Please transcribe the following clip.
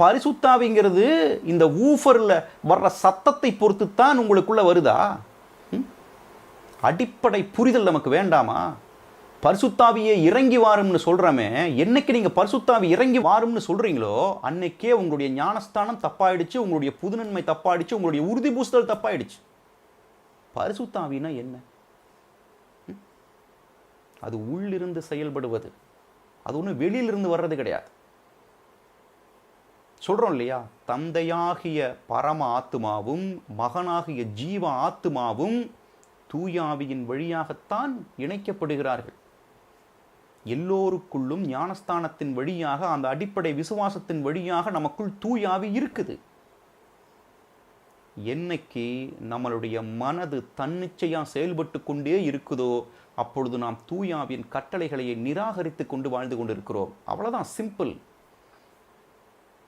பரிசுத்தாவிங்கிறது இந்த ஊஃபர்ல வர்ற சத்தத்தை பொறுத்து தான் உங்களுக்குள்ள வருதா? அடிப்படை புரிதல் நமக்கு வேண்டாமா? பரிசுத்தாவியே இறங்கி வாரும்னு சொல்றமே, என்னைக்கு நீங்க பரிசுத்தாவி இறங்கி வாரும்னு சொல்றீங்களோ அன்னைக்கே உங்களுடைய ஞானஸ்தானம் தப்பாயிடுச்சு, உங்களுடைய புதுநன்மை தப்பாயிடுச்சு, உங்களுடைய உறுதி பூசுதல் தப்பாயிடுச்சு. பரிசுத்தாவினா என்ன? அது உள்ளிருந்து செயல்படுவது, அது ஒன்றும் வெளியிலிருந்து வர்றது கிடையாது. சொல்றோம் இல்லையா, தந்தையாகிய பரம ஆத்துமாவும் மகனாகிய ஜீவ ஆத்துமாவும் தூயாவியின் வழியாகத்தான் இணைக்கப்படுகிறார்கள். எல்லோருக்குள்ளும் ஞானஸ்தானத்தின் வழியாக, அந்த அடிப்படை விசுவாசத்தின் வழியாக நமக்குள் தூயாவி இருக்குது. என்னைக்கு நம்மளுடைய மனது தன்னிச்சையா செயல்பட்டு கொண்டே இருக்குதோ அப்பொழுது நாம் தூயாவின் கட்டளைகளை நிராகரித்து கொண்டு வாழ்ந்து கொண்டிருக்கிறோம். அவ்வளவுதான், சிம்பிள்.